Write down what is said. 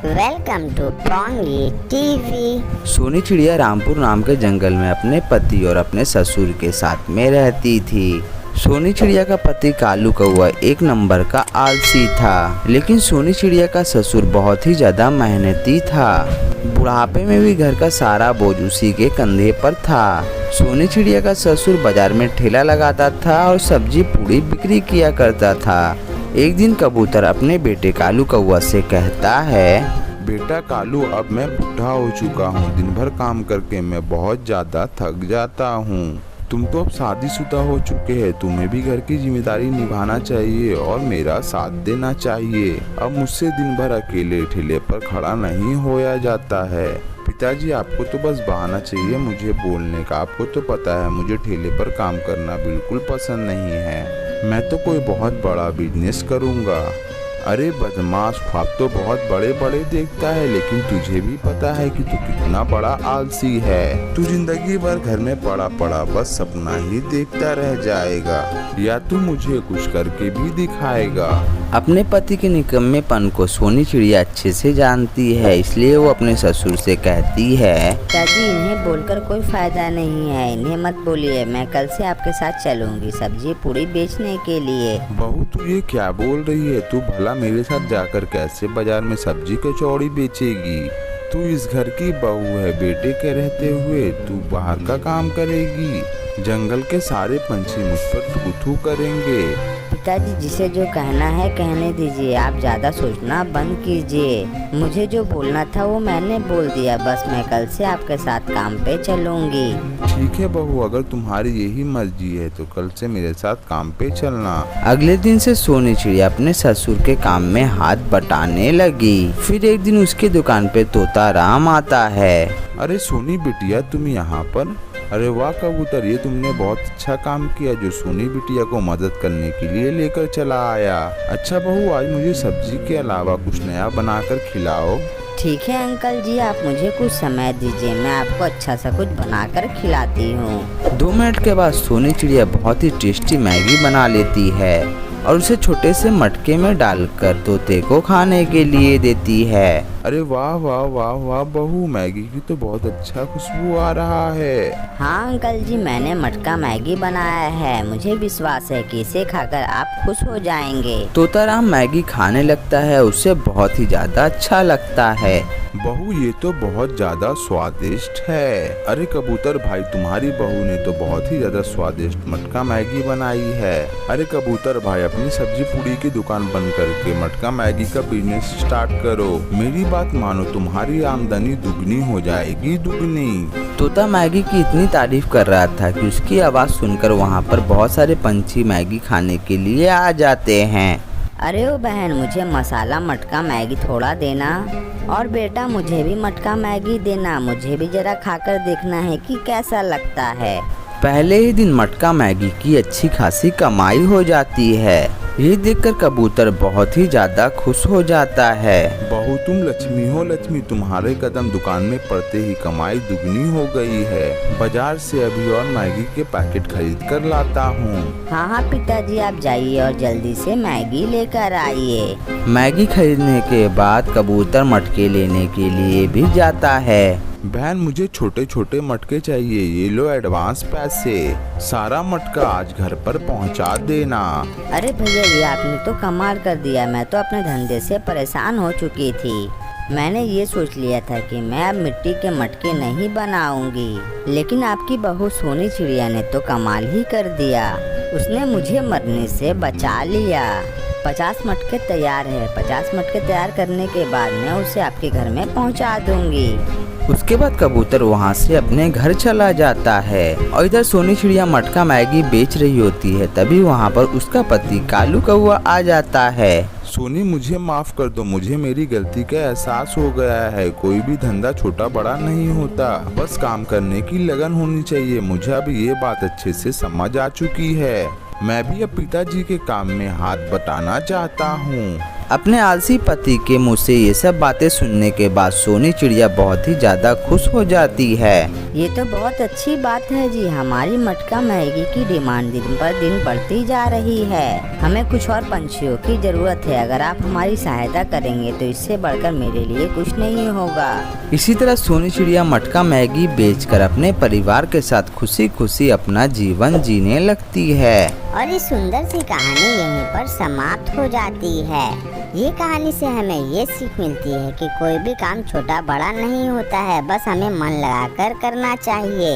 Welcome to Pongi TV. सोनी चिड़िया रामपुर नाम के जंगल में अपने पति और अपने ससुर के साथ में रहती थी। सोनी चिड़िया का पति कालू कौआ एक नंबर का आलसी था, लेकिन सोनी चिड़िया का ससुर बहुत ही ज्यादा मेहनती था। बुढ़ापे में भी घर का सारा बोझ उसी के कंधे पर था। सोनी चिड़िया का ससुर बाजार में ठेला लगाता था और सब्जी पूड़ी बिक्री किया करता था। एक दिन कबूतर अपने बेटे कालू कौआ से कहता है, बेटा कालू, अब मैं बूढ़ा हो चुका हूँ। दिन भर काम करके मैं बहुत ज़्यादा थक जाता हूँ। तुम तो अब शादीशुदा हो चुके हैं, तुम्हें भी घर की जिम्मेदारी निभाना चाहिए और मेरा साथ देना चाहिए। अब मुझसे दिन भर अकेले ठेले पर खड़ा नहीं होया जाता है। पिताजी, आपको तो बस बहाना चाहिए मुझे बोलने का। आपको तो पता है मुझे ठेले पर काम करना बिल्कुल पसंद नहीं है। मैं तो कोई बहुत बड़ा बिजनेस करूँगा। अरे बदमाश, ख्वाब तो बहुत बड़े बड़े देखता है, लेकिन तुझे भी पता है कि तू कितना बड़ा आलसी है। तू जिंदगी भर घर में पड़ा पड़ा बस सपना ही देखता रह जाएगा, या तू मुझे कुछ करके भी दिखाएगा। अपने पति के निकम्मेपन को सोनी चिड़िया अच्छे से जानती है, इसलिए वो अपने ससुर से कहती है, दादी, इन्हें बोलकर कोई फायदा नहीं है, इन्हें मत बोलिए। मैं कल से आपके साथ चलूंगी सब्जी पूड़ी बेचने के लिए। बहू, तू ये क्या बोल रही है? तू भला मेरे साथ जाकर कैसे बाजार में सब्जी कचौड़ी बेचेगी? तू इस घर की बहू है, बेटे के रहते हुए तू बाहर का काम करेगी। जंगल के सारे पंछी मुझ पर थू थू करेंगे। पिताजी, जिसे जो कहना है कहने दीजिए, आप ज्यादा सोचना बंद कीजिए। मुझे जो बोलना था वो मैंने बोल दिया। बस मैं कल से आपके साथ काम पे चलूंगी। ठीक है बहू, अगर तुम्हारी यही मर्जी है तो कल से मेरे साथ काम पे चलना। अगले दिन से सोनी चिड़िया अपने ससुर के काम में हाथ बटाने लगी। फिर एक दिन उसकी दुकान पे तोता राम आता है। अरे सोनी बिटिया, तुम यहाँ पर? अरे वाह कबूतर, ये तुमने बहुत अच्छा काम किया जो सोनी बिटिया को मदद करने के लिए लेकर चला आया। अच्छा बहू, आज मुझे सब्जी के अलावा कुछ नया बनाकर खिलाओ। ठीक है अंकल जी, आप मुझे कुछ समय दीजिए, मैं आपको अच्छा सा कुछ बनाकर खिलाती हूँ। 2 मिनट के बाद सोनी चिड़िया बहुत ही टेस्टी मैगी बना लेती है और उसे छोटे से मटके में डालकर तोते को खाने के लिए देती है। अरे वाह वाह वाह वाह बहू, मैगी की तो बहुत अच्छा खुशबू आ रहा है। हाँ अंकल जी, मैंने मटका मैगी बनाया है। मुझे विश्वास है कि इसे खाकर आप खुश हो जाएंगे। तोता राम मैगी खाने लगता है, उसे बहुत ही ज्यादा अच्छा लगता है। बहू, ये तो बहुत ज्यादा स्वादिष्ट है। अरे कबूतर भाई, तुम्हारी बहू ने तो बहुत ही ज्यादा स्वादिष्ट मटका मैगी बनाई है। अरे कबूतर भाई, अपनी सब्जी पूड़ी की दुकान बंद करके मटका मैगी का बिजनेस स्टार्ट करो। मेरी बात मानो, तुम्हारी आमदनी दुगनी हो जाएगी, दुगनी। तोता मैगी की इतनी तारीफ कर रहा था कि उसकी आवाज सुनकर वहाँ पर बहुत सारे पंछी मैगी खाने के लिए आ जाते हैं। अरे ओ बहन, मुझे मसाला मटका मैगी थोड़ा देना, और बेटा मुझे भी मटका मैगी देना। मुझे भी जरा खाकर देखना है कि कैसा लगता है। पहले ही दिन मटका मैगी की अच्छी खासी कमाई हो जाती है। ये देखकर कबूतर बहुत ही ज्यादा खुश हो जाता है। बहू, तुम लक्ष्मी हो लक्ष्मी, तुम्हारे कदम दुकान में पड़ते ही कमाई दुगनी हो गई है। बाजार से अभी और मैगी के पैकेट खरीद कर लाता हूँ। हाँ हाँ पिताजी, आप जाइए और जल्दी से मैगी लेकर आइए। मैगी खरीदने के बाद कबूतर मटके लेने के लिए भी जाता है। बहन, मुझे छोटे छोटे मटके चाहिए, ये लो एडवांस पैसे। सारा मटका आज घर पर पहुंचा देना। अरे भैया, ये आपने तो कमाल कर दिया। मैं तो अपने धंधे से परेशान हो चुकी थी। मैंने ये सोच लिया था कि मैं अब मिट्टी के मटके नहीं बनाऊंगी, लेकिन आपकी बहू सोनी चिड़िया ने तो कमाल ही कर दिया। उसने मुझे मरने से बचा लिया। 50 मटके तैयार है। 50 मटके तैयार करने के बाद मैं उसे आपके घर में पहुंचा दूंगी। उसके बाद कबूतर वहाँ से अपने घर चला जाता है और इधर सोनी चिड़िया मटका मैगी बेच रही होती है। तभी वहाँ पर उसका पति कालू कौआ आ जाता है। सोनी, मुझे माफ कर दो, मुझे मेरी गलती का एहसास हो गया है। कोई भी धंधा छोटा बड़ा नहीं होता, बस काम करने की लगन होनी चाहिए। मुझे अब ये बात अच्छे से समझ आ चुकी है। मैं भी अब पिताजी के काम में हाथ बटाना चाहता हूँ। अपने आलसी पति के मुंह से ये सब बातें सुनने के बाद सोनी चिड़िया बहुत ही ज्यादा खुश हो जाती है। ये तो बहुत अच्छी बात है जी, हमारी मटका मैगी की डिमांड दिन पर दिन बढ़ती जा रही है। हमें कुछ और पंछियों की जरूरत है, अगर आप हमारी सहायता करेंगे तो इससे बढ़कर मेरे लिए कुछ नहीं होगा। इसी तरह सोनी चिड़िया मटका मैगी बेचकर अपने परिवार के साथ खुशी खुशी अपना जीवन जीने लगती है। और ये सुंदर सी कहानी यहीं पर समाप्त हो जाती है। ये कहानी से हमें ये सीख मिलती है कि कोई भी काम छोटा बड़ा नहीं होता है, बस हमें मन लगाकर करना चाहिए।